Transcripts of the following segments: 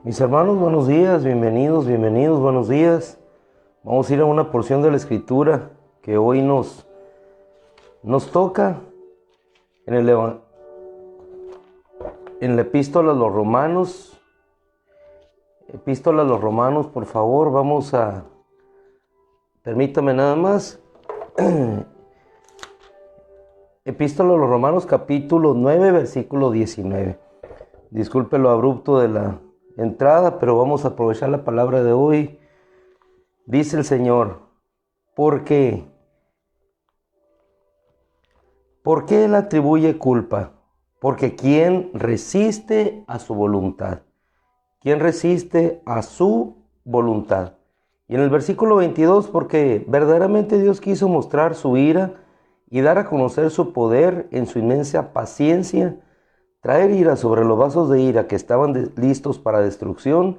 Mis hermanos, buenos días, bienvenidos, buenos días. Vamos a ir a una porción de la Escritura que hoy nos toca en en la Epístola a los Romanos. Epístola a los Romanos, por favor, permítame nada más. Epístola a los Romanos, capítulo 9, versículo 19. Disculpe lo abrupto de la entrada, pero vamos a aprovechar la palabra de hoy. Dice el Señor: ¿por qué? ¿Por qué Él atribuye culpa? Porque ¿quién resiste a su voluntad? ¿Quién resiste a su voluntad? Y en el versículo 22, porque verdaderamente Dios quiso mostrar su ira y dar a conocer su poder en su inmensa paciencia, traer ira sobre los vasos de ira que estaban listos para destrucción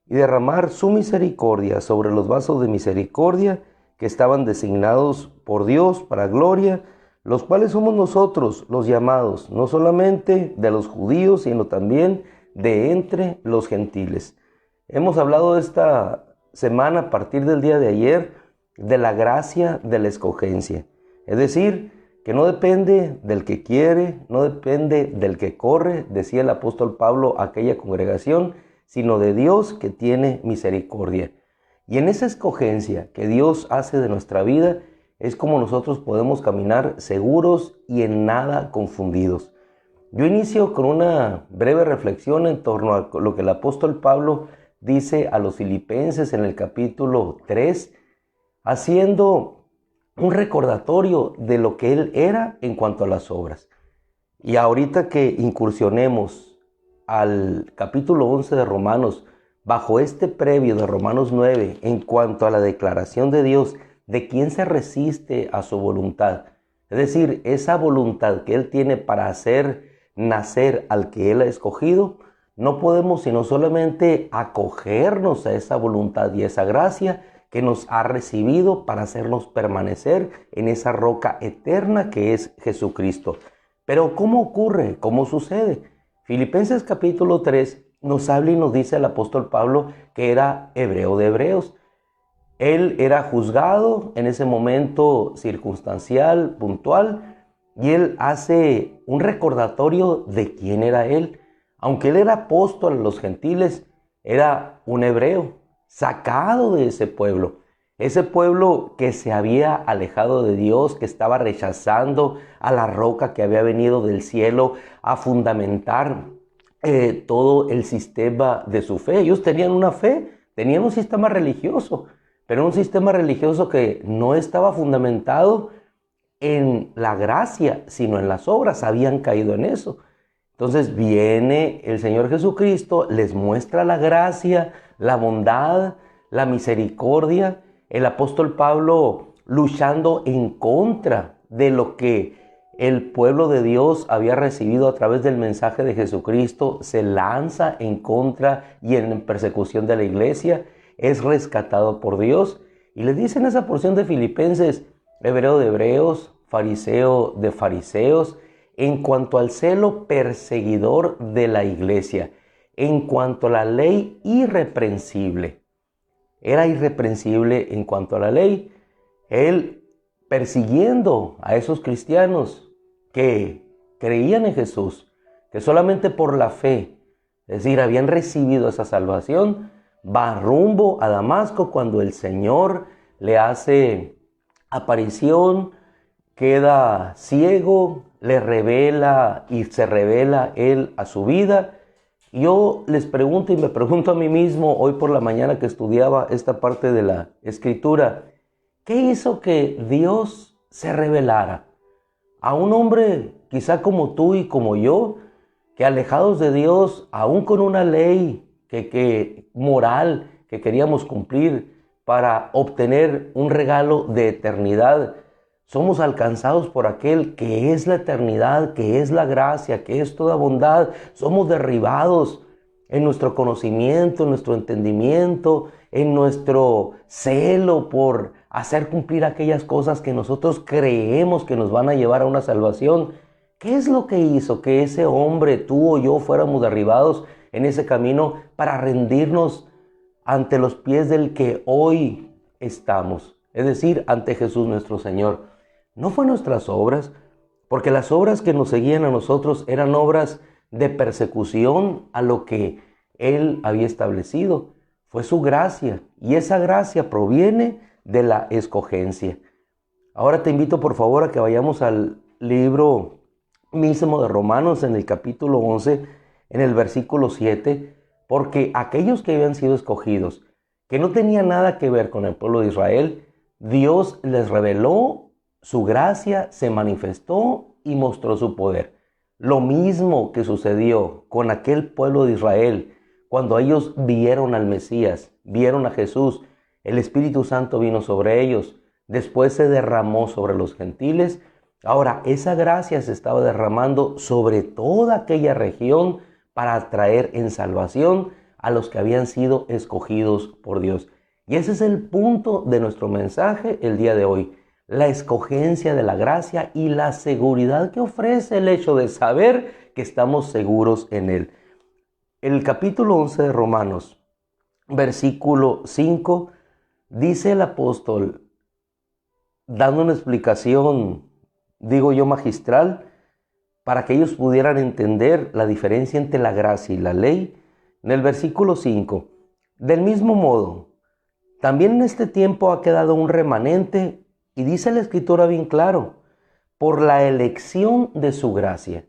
y derramar su misericordia sobre los vasos de misericordia que estaban designados por Dios para gloria, los cuales somos nosotros los llamados, no solamente de los judíos, sino también de entre los gentiles. Hemos hablado esta semana, a partir del día de ayer, de la gracia de la escogencia. Es decir, que no depende del que quiere, no depende del que corre, decía el apóstol Pablo a aquella congregación, sino de Dios que tiene misericordia. Y en esa escogencia que Dios hace de nuestra vida, es como nosotros podemos caminar seguros y en nada confundidos. Yo inicio con una breve reflexión en torno a lo que el apóstol Pablo dice a los filipenses en el capítulo 3, haciendo un recordatorio de lo que él era en cuanto a las obras. Y ahorita que incursionemos al capítulo 11 de Romanos, bajo este previo de Romanos 9, en cuanto a la declaración de Dios de quién se resiste a su voluntad, es decir, esa voluntad que Él tiene para hacer nacer al que Él ha escogido, no podemos sino solamente acogernos a esa voluntad y esa gracia que nos ha recibido para hacernos permanecer en esa roca eterna que es Jesucristo. Pero ¿cómo ocurre? ¿Cómo sucede? Filipenses capítulo 3 nos habla y nos dice el apóstol Pablo que era hebreo de hebreos. Él era juzgado en ese momento circunstancial, puntual, y él hace un recordatorio de quién era él. Aunque él era apóstol a los gentiles, era un hebreo, sacado de ese pueblo que se había alejado de Dios, que estaba rechazando a la roca que había venido del cielo a fundamentar todo el sistema de su fe. Ellos tenían una fe, tenían un sistema religioso, pero un sistema religioso que no estaba fundamentado en la gracia, sino en las obras. Habían caído en eso. Entonces viene el Señor Jesucristo, les muestra la gracia, la bondad, la misericordia. El apóstol Pablo, luchando en contra de lo que el pueblo de Dios había recibido a través del mensaje de Jesucristo, se lanza en contra y en persecución de la iglesia. Es rescatado por Dios. Y le dice en esa porción de Filipenses: hebreo de hebreos, fariseo de fariseos, en cuanto al celo, perseguidor de la iglesia, en cuanto a la ley, irreprensible. Era irreprensible en cuanto a la ley. Él persiguiendo a esos cristianos que creían en Jesús, que solamente por la fe, es decir, habían recibido esa salvación, va rumbo a Damasco cuando el Señor le hace aparición, queda ciego, le revela y se revela Él a su vida. Yo les pregunto y me pregunto a mí mismo hoy por la mañana que estudiaba esta parte de la Escritura: ¿qué hizo que Dios se revelara a un hombre quizá como tú y como yo, que alejados de Dios, aún con una ley moral que queríamos cumplir para obtener un regalo de eternidad, somos alcanzados por aquel que es la eternidad, que es la gracia, que es toda bondad? Somos derribados en nuestro conocimiento, en nuestro entendimiento, en nuestro celo por hacer cumplir aquellas cosas que nosotros creemos que nos van a llevar a una salvación. ¿Qué es lo que hizo que ese hombre, tú o yo, fuéramos derribados en ese camino para rendirnos ante los pies del que hoy estamos, es decir, ante Jesús nuestro Señor. No fue nuestras obras, porque las obras que nos seguían a nosotros eran obras de persecución a lo que Él había establecido. Fue su gracia, y esa gracia proviene de la escogencia. Ahora te invito por favor a que vayamos al libro mismo de Romanos en el capítulo 11, en el versículo 7, porque aquellos que habían sido escogidos, que no tenían nada que ver con el pueblo de Israel, Dios les reveló su gracia, se manifestó y mostró su poder. Lo mismo que sucedió con aquel pueblo de Israel, cuando ellos vieron al Mesías, vieron a Jesús, el Espíritu Santo vino sobre ellos, después se derramó sobre los gentiles. Ahora, esa gracia se estaba derramando sobre toda aquella región para traer en salvación a los que habían sido escogidos por Dios. Y ese es el punto de nuestro mensaje el día de hoy. La escogencia de la gracia y la seguridad que ofrece el hecho de saber que estamos seguros en Él. El capítulo 11 de Romanos, versículo 5, dice el apóstol, dando una explicación, digo yo, magistral, para que ellos pudieran entender la diferencia entre la gracia y la ley. En el versículo 5, del mismo modo, también en este tiempo ha quedado un remanente, y dice la Escritura bien claro, por la elección de su gracia.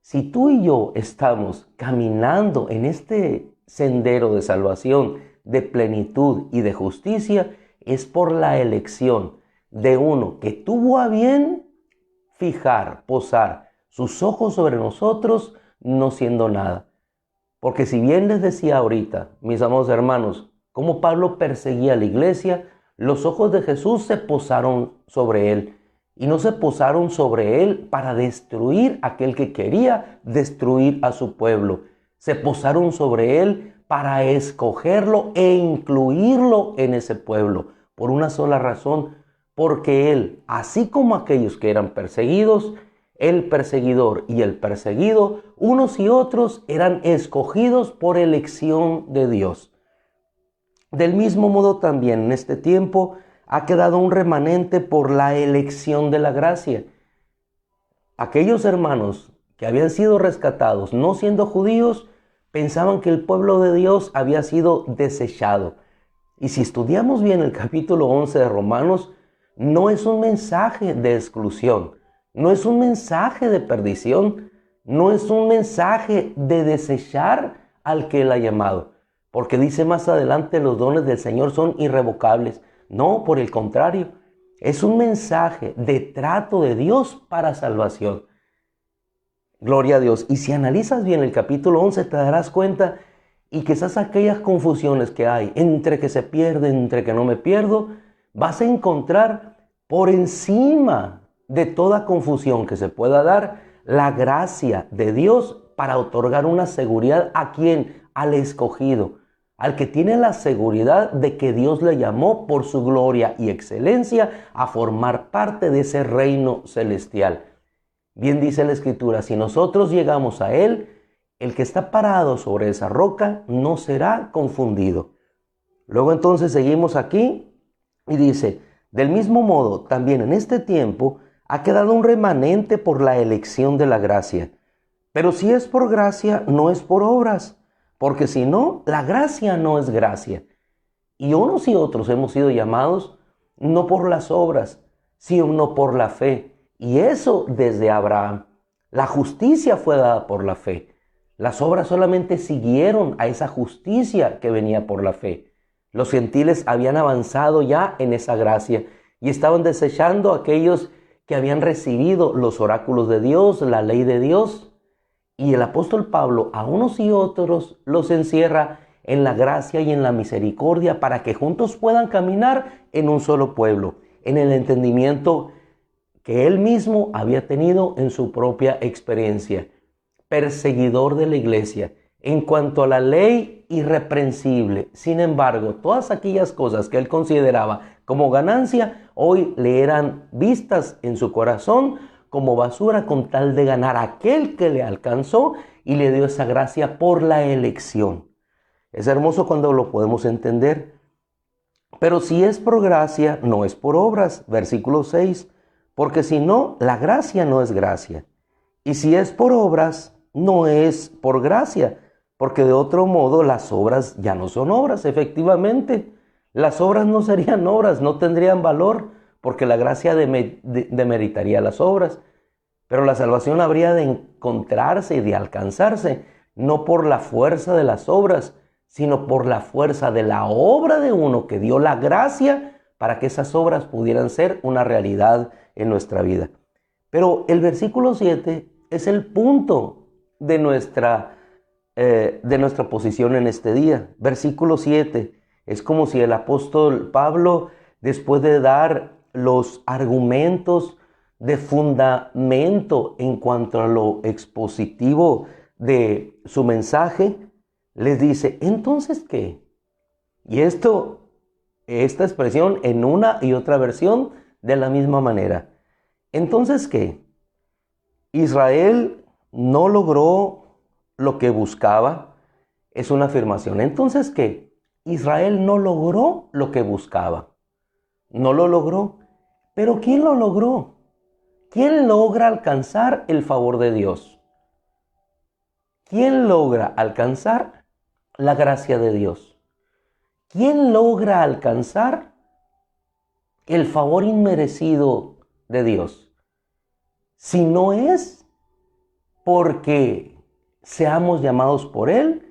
Si tú y yo estamos caminando en este sendero de salvación, de plenitud y de justicia, es por la elección de uno que tuvo a bien fijar, posar sus ojos sobre nosotros, no siendo nada. Porque si bien les decía ahorita, mis amados hermanos, cómo Pablo perseguía a la iglesia, los ojos de Jesús se posaron sobre él. Y no se posaron sobre él para destruir a aquel que quería destruir a su pueblo. Se posaron sobre él para escogerlo e incluirlo en ese pueblo. Por una sola razón, porque él, así como aquellos que eran perseguidos, el perseguidor y el perseguido, unos y otros eran escogidos por elección de Dios. Del mismo modo también en este tiempo ha quedado un remanente por la elección de la gracia. Aquellos hermanos que habían sido rescatados, no siendo judíos, pensaban que el pueblo de Dios había sido desechado. Y si estudiamos bien el capítulo 11 de Romanos, no es un mensaje de exclusión, no es un mensaje de perdición, no es un mensaje de desechar al que Él ha llamado. Porque dice más adelante, los dones del Señor son irrevocables. No, por el contrario, es un mensaje de trato de Dios para salvación. Gloria a Dios. Y si analizas bien el capítulo 11, te darás cuenta, y quizás aquellas confusiones que hay entre que se pierde, entre que no me pierdo, vas a encontrar por encima de toda confusión que se pueda dar, la gracia de Dios para otorgar una seguridad a quien, al escogido, al que tiene la seguridad de que Dios le llamó por su gloria y excelencia a formar parte de ese reino celestial. Bien dice la Escritura, si nosotros llegamos a Él, el que está parado sobre esa roca no será confundido. Luego entonces seguimos aquí y dice, del mismo modo, también en este tiempo ha quedado un remanente por la elección de la gracia. Pero si es por gracia, no es por obras, porque si no, la gracia no es gracia. Y unos y otros hemos sido llamados no por las obras, sino por la fe. Y eso desde Abraham. La justicia fue dada por la fe. Las obras solamente siguieron a esa justicia que venía por la fe. Los gentiles habían avanzado ya en esa gracia y estaban desechando a aquellos que habían recibido los oráculos de Dios, la ley de Dios. Y el apóstol Pablo a unos y otros los encierra en la gracia y en la misericordia para que juntos puedan caminar en un solo pueblo, en el entendimiento que él mismo había tenido en su propia experiencia. Perseguidor de la iglesia, en cuanto a la ley, irreprensible. Sin embargo, todas aquellas cosas que él consideraba como ganancia, hoy le eran vistas en su corazón como basura con tal de ganar a aquel que le alcanzó y le dio esa gracia por la elección. Es hermoso cuando lo podemos entender. Pero si es por gracia, no es por obras. Versículo 6. Porque si no, la gracia no es gracia. Y si es por obras, no es por gracia. Porque de otro modo las obras ya no son obras, efectivamente. Las obras no serían obras, no tendrían valor, porque la gracia demeritaría las obras. Pero la salvación habría de encontrarse y de alcanzarse, no por la fuerza de las obras, sino por la fuerza de la obra de uno que dio la gracia para que esas obras pudieran ser una realidad en nuestra vida. Pero el versículo 7 es el punto de nuestra posición en este día. Versículo 7 es como si el apóstol Pablo, después de dar los argumentos de fundamento en cuanto a lo expositivo de su mensaje, les dice, ¿entonces qué? Y esta expresión en una y otra versión de la misma manera. ¿Entonces qué? Israel no logró lo que buscaba. Es una afirmación. ¿Entonces qué? Israel no logró lo que buscaba. No lo logró. ¿Pero quién lo logró? ¿Quién logra alcanzar el favor de Dios? ¿Quién logra alcanzar la gracia de Dios? ¿Quién logra alcanzar el favor inmerecido de Dios? Si no es porque seamos llamados por Él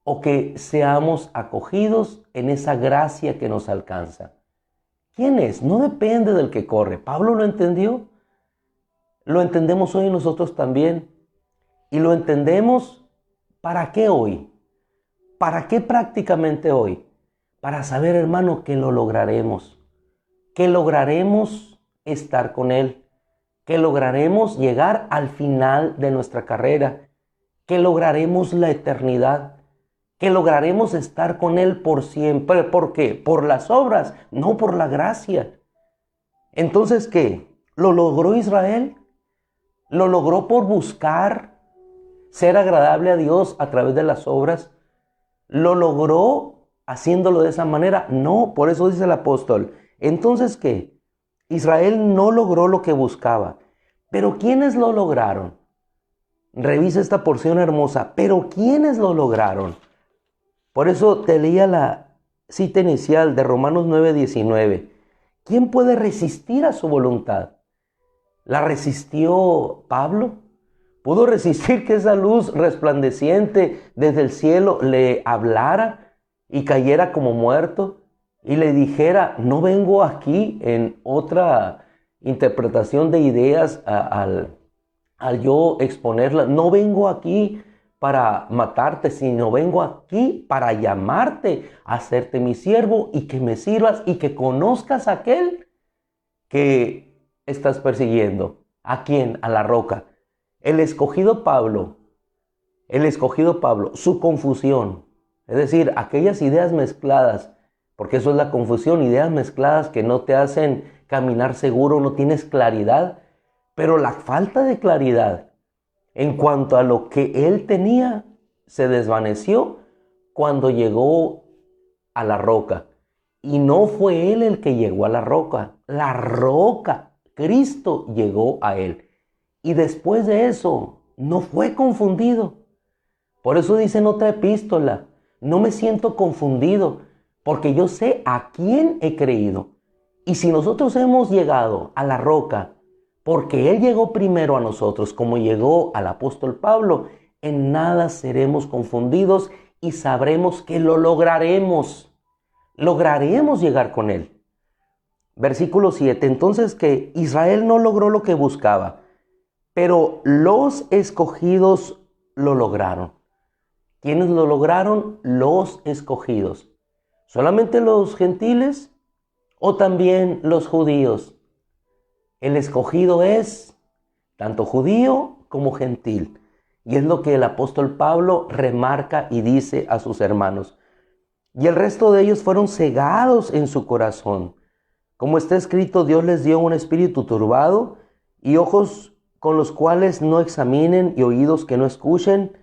o que seamos acogidos en esa gracia que nos alcanza. ¿Quién es? No depende del que corre. Pablo lo entendió. Lo entendemos hoy nosotros también. Y lo entendemos, ¿para qué hoy? ¿Para qué prácticamente hoy? Para saber, hermano, que lo lograremos. Que lograremos estar con Él. Que lograremos llegar al final de nuestra carrera. Que lograremos la eternidad. Que lograremos estar con Él por siempre. ¿Por qué? Por las obras, no por la gracia. Entonces, ¿qué? ¿Lo logró Israel? ¿Lo logró por buscar ser agradable a Dios a través de las obras? ¿Lo logró haciéndolo de esa manera? No, por eso dice el apóstol. Entonces, ¿qué? Israel no logró lo que buscaba. ¿Pero quiénes lo lograron? Revisa esta porción hermosa. ¿Pero quiénes lo lograron? Por eso te leía la cita inicial de Romanos 9:19. ¿Quién puede resistir a su voluntad? ¿La resistió Pablo? ¿Pudo resistir que esa luz resplandeciente desde el cielo le hablara y cayera como muerto y le dijera, no vengo aquí, en otra interpretación de ideas al yo exponerla, no vengo aquí para matarte, sino vengo aquí para llamarte, a hacerte mi siervo y que me sirvas y que conozcas a aquel que estás persiguiendo? ¿A quién? A la roca. El escogido Pablo, su confusión, es decir, aquellas ideas mezcladas, porque eso es la confusión, ideas mezcladas que no te hacen caminar seguro, no tienes claridad, pero la falta de claridad en cuanto a lo que él tenía se desvaneció cuando llegó a la roca. Y no fue él el que llegó a la roca, Cristo llegó a él. Y después de eso, no fue confundido. Por eso dice en otra epístola, no me siento confundido, porque yo sé a quién he creído. Y si nosotros hemos llegado a la roca, porque Él llegó primero a nosotros, como llegó al apóstol Pablo, en nada seremos confundidos y sabremos que lo lograremos. Lograremos llegar con Él. Versículo 7. Entonces, que Israel no logró lo que buscaba, pero los escogidos lo lograron. ¿Quiénes lo lograron? Los escogidos. ¿Solamente los gentiles o también los judíos? El escogido es tanto judío como gentil. Y es lo que el apóstol Pablo remarca y dice a sus hermanos. Y el resto de ellos fueron cegados en su corazón. Como está escrito, Dios les dio un espíritu turbado y ojos con los cuales no examinen y oídos que no escuchen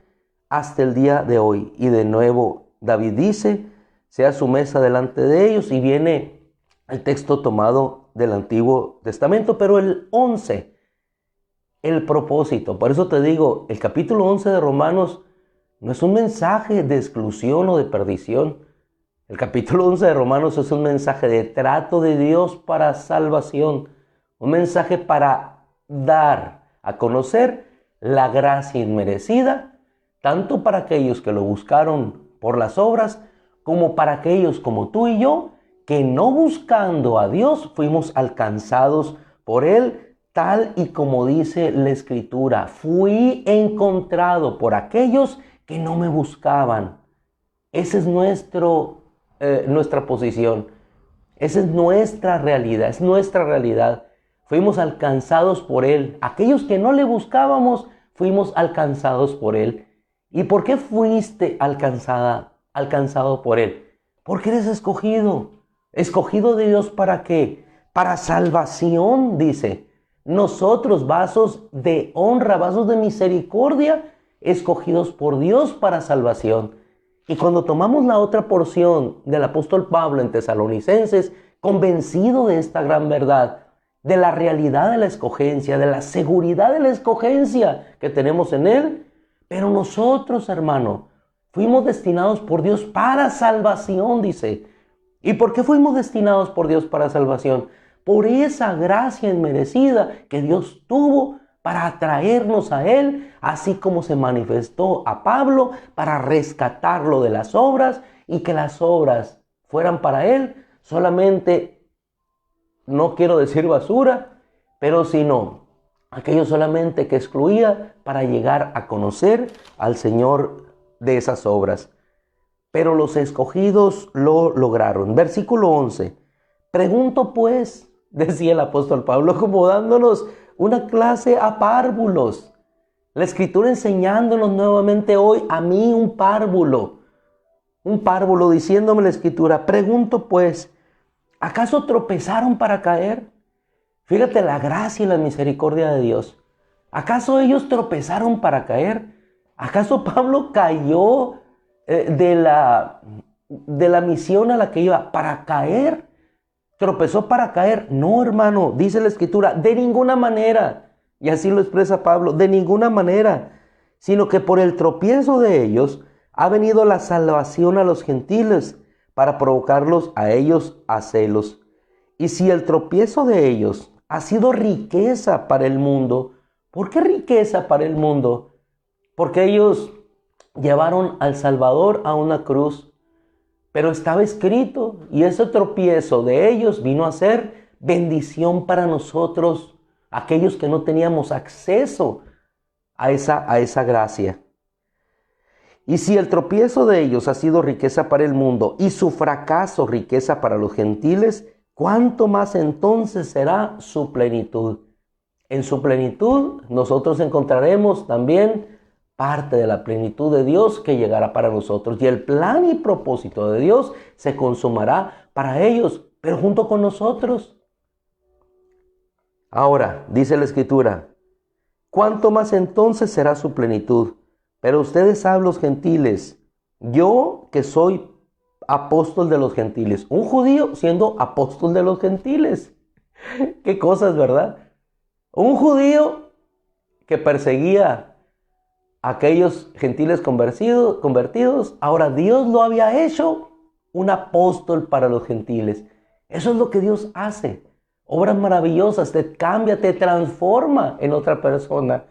hasta el día de hoy. Y de nuevo David dice, sea su mesa delante de ellos, y viene el texto tomado del Antiguo Testamento, pero el 11, el propósito. Por eso te digo, el capítulo 11 de Romanos no es un mensaje de exclusión o de perdición. El capítulo 11 de Romanos es un mensaje de trato de Dios para salvación, un mensaje para dar a conocer la gracia inmerecida, tanto para aquellos que lo buscaron por las obras, como para aquellos como tú y yo, que no buscando a Dios fuimos alcanzados por Él, tal y como dice la Escritura: fui encontrado por aquellos que no me buscaban. Esa es nuestra posición, esa es nuestra realidad, es nuestra realidad. Fuimos alcanzados por Él. Aquellos que no le buscábamos, fuimos alcanzados por Él. ¿Y por qué fuiste alcanzado por Él? Porque eres escogido. ¿Escogido de Dios para qué? Para salvación, dice. Nosotros, vasos de honra, vasos de misericordia, escogidos por Dios para salvación. Y cuando tomamos la otra porción del apóstol Pablo en Tesalonicenses, convencido de esta gran verdad, de la realidad de la escogencia, de la seguridad de la escogencia que tenemos en Él, pero nosotros, hermano, fuimos destinados por Dios para salvación, dice. ¿Y por qué fuimos destinados por Dios para salvación? Por esa gracia inmerecida que Dios tuvo para atraernos a Él, así como se manifestó a Pablo para rescatarlo de las obras, y que las obras fueran para Él solamente, no quiero decir basura, pero sino aquello solamente que excluía para llegar a conocer al Señor de esas obras. Pero los escogidos lo lograron. Versículo 11. Pregunto pues, decía el apóstol Pablo, como dándonos una clase a párvulos. La Escritura enseñándonos nuevamente hoy a mí un párvulo, diciéndome la Escritura: pregunto pues, ¿acaso tropezaron para caer? Fíjate la gracia y la misericordia de Dios. ¿Acaso ellos tropezaron para caer? ¿Acaso Pablo cayó de la misión a la que iba para caer? ¿Tropezó para caer? No, hermano, dice la Escritura, de ninguna manera. Y así lo expresa Pablo, de ninguna manera. Sino que por el tropiezo de ellos ha venido la salvación a los gentiles, para provocarlos a ellos a celos. Y si el tropiezo de ellos ha sido riqueza para el mundo, ¿por qué riqueza para el mundo? Porque ellos llevaron al Salvador a una cruz, pero estaba escrito, y ese tropiezo de ellos vino a ser bendición para nosotros, aquellos que no teníamos acceso a esa gracia. Y si el tropiezo de ellos ha sido riqueza para el mundo y su fracaso riqueza para los gentiles, ¿cuánto más entonces será su plenitud? En su plenitud nosotros encontraremos también parte de la plenitud de Dios que llegará para nosotros. Y el plan y propósito de Dios se consumará para ellos, pero junto con nosotros. Ahora, dice la Escritura, ¿cuánto más entonces será su plenitud? Pero ustedes saben, los gentiles, yo que soy apóstol de los gentiles, un judío siendo apóstol de los gentiles. Qué cosas, ¿verdad? Un judío que perseguía a aquellos gentiles convertidos, ahora Dios lo había hecho un apóstol para los gentiles. Eso es lo que Dios hace. Obras maravillosas, te cambia, te transforma en otra persona.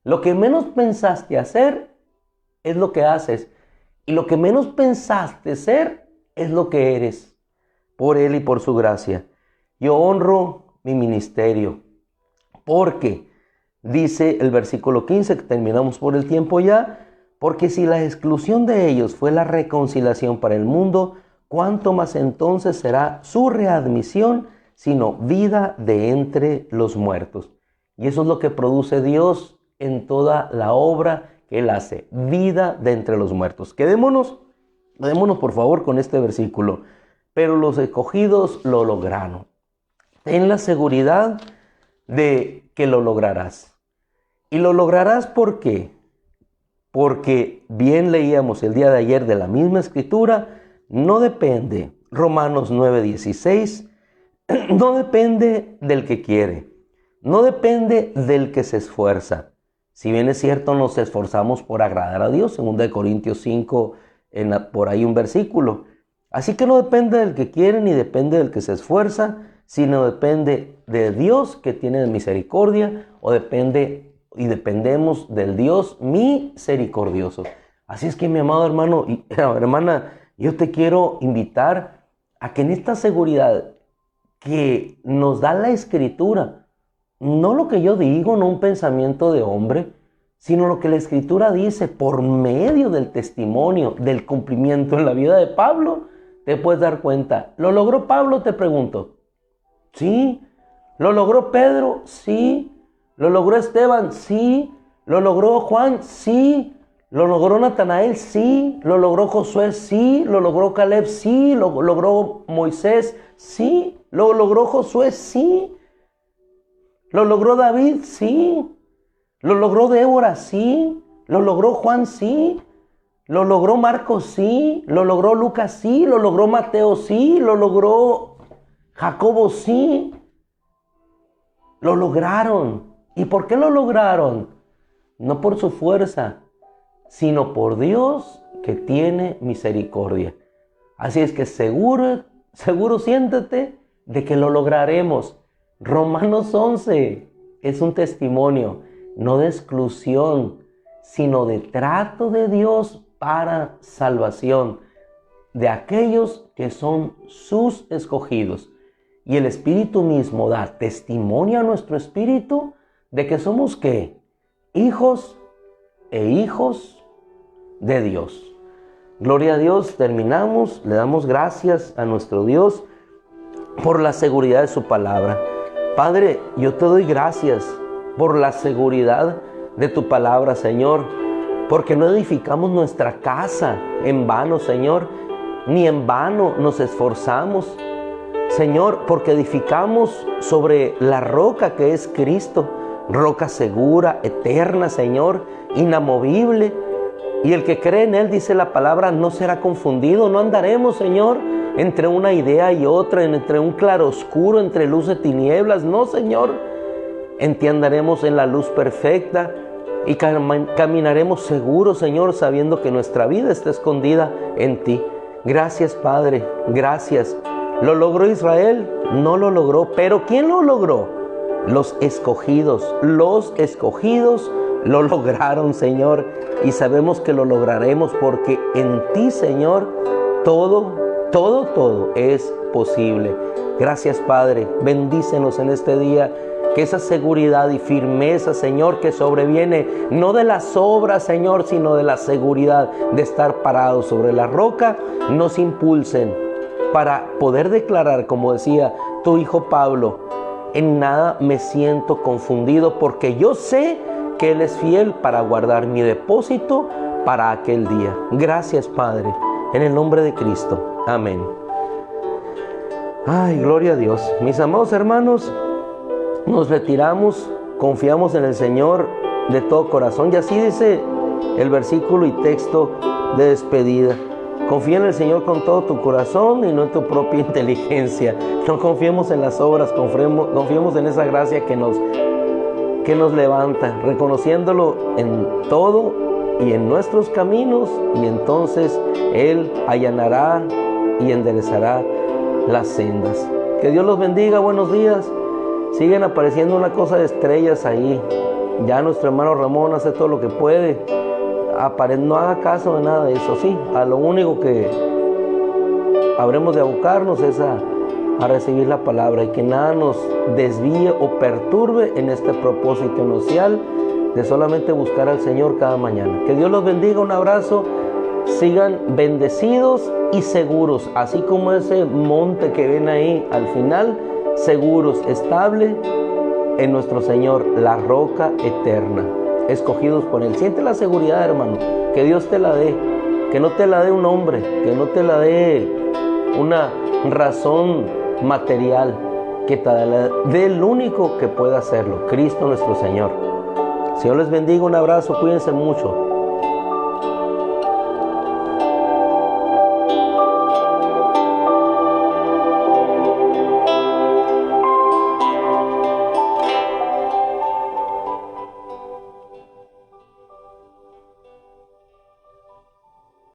Lo que menos pensaste hacer es lo que haces, y lo que menos pensaste ser es lo que eres, por Él y por su gracia. Yo honro mi ministerio, porque dice el versículo 15, que terminamos por el tiempo ya, porque si la exclusión de ellos fue la reconciliación para el mundo, ¿cuánto más entonces será su readmisión, sino vida de entre los muertos? Y eso es lo que produce Dios en toda la obra que Él hace, vida de entre los muertos. Quedémonos por favor con este versículo. Pero los escogidos lo lograron. Ten la seguridad de que lo lograrás. Y lo lograrás ¿por qué? Porque bien leíamos el día de ayer de la misma escritura, no depende, Romanos 9:16, no depende del que quiere, no depende del que se esfuerza. Si bien es cierto, nos esforzamos por agradar a Dios, en 2 Corintios 5, por ahí un versículo. Así que no depende del que quiere ni depende del que se esfuerza, sino depende de Dios que tiene misericordia o dependemos del Dios misericordioso. Así es que mi amado hermano y hermana, yo te quiero invitar a que en esta seguridad que nos da la Escritura, no lo que yo digo, no un pensamiento de hombre, sino lo que la Escritura dice por medio del testimonio, del cumplimiento en la vida de Pablo, te puedes dar cuenta. ¿Lo logró Pablo? Te pregunto. Sí. ¿Lo logró Pedro? Sí. ¿Lo logró Esteban? Sí. ¿Lo logró Juan? Sí. ¿Lo logró Natanael? Sí. ¿Lo logró Josué? Sí. ¿Lo logró Caleb? Sí. ¿Lo logró Moisés? Sí. ¿Lo logró Josué? Sí. ¿Lo logró David? Sí. ¿Lo logró Débora? Sí. ¿Lo logró Juan? Sí. ¿Lo logró Marcos? Sí. ¿Lo logró Lucas? Sí. ¿Lo logró Mateo? Sí. ¿Lo logró Jacobo? Sí. Lo lograron. ¿Y por qué lo lograron? No por su fuerza, sino por Dios que tiene misericordia. Así es que seguro siéntate de que lo lograremos. Romanos 11 es un testimonio, no de exclusión, sino de trato de Dios para salvación de aquellos que son sus escogidos. Y el Espíritu mismo da testimonio a nuestro espíritu de que somos ¿qué? Hijos e hijos de Dios. Gloria a Dios, terminamos, le damos gracias a nuestro Dios por la seguridad de su palabra. Padre, yo te doy gracias por la seguridad de tu palabra, Señor, porque no edificamos nuestra casa en vano, Señor, ni en vano nos esforzamos, Señor, porque edificamos sobre la roca que es Cristo, roca segura, eterna, Señor, inamovible. Y el que cree en Él, dice la palabra, no será confundido. No andaremos, Señor, entre una idea y otra, entre un claroscuro, entre luz de tinieblas. No, Señor, en ti andaremos en la luz perfecta y caminaremos seguros, Señor, sabiendo que nuestra vida está escondida en ti. Gracias, Padre, gracias. ¿Lo logró Israel? No lo logró, pero ¿quién lo logró? Los escogidos lo lograron, Señor, y sabemos que lo lograremos porque en ti, Señor, todo es posible. Gracias, Padre, bendícenos en este día, que esa seguridad y firmeza, Señor, que sobreviene no de las obras, Señor, sino de la seguridad de estar parados sobre la roca, nos impulsen para poder declarar, como decía tu hijo Pablo, en nada me siento confundido porque yo sé que Él es fiel para guardar mi depósito para aquel día. Gracias, Padre, en el nombre de Cristo. Amén. Ay, gloria a Dios. Mis amados hermanos, nos retiramos, confiamos en el Señor de todo corazón. Y así dice el versículo y texto de despedida. Confía en el Señor con todo tu corazón y no en tu propia inteligencia. No confiemos en las obras, confiemos en esa gracia que nos levanta, reconociéndolo en todo y en nuestros caminos, y entonces Él allanará y enderezará las sendas. Que Dios los bendiga, buenos días. Siguen apareciendo una cosa de estrellas ahí. Ya nuestro hermano Ramón hace todo lo que puede. No haga caso de nada de eso, sí. A lo único que habremos de abocarnos es a recibir la palabra, y que nada nos desvíe o perturbe en este propósito inicial de solamente buscar al Señor cada mañana. Que Dios los bendiga, un abrazo, sigan bendecidos y seguros, así como ese monte que ven ahí al final, seguros, estable en nuestro Señor, la roca eterna, escogidos por Él. Siente la seguridad, hermano, que Dios te la dé, que no te la dé un hombre, que no te la dé una razón material, del único que puede hacerlo, Cristo nuestro Señor. Señor les bendiga, un abrazo, cuídense mucho.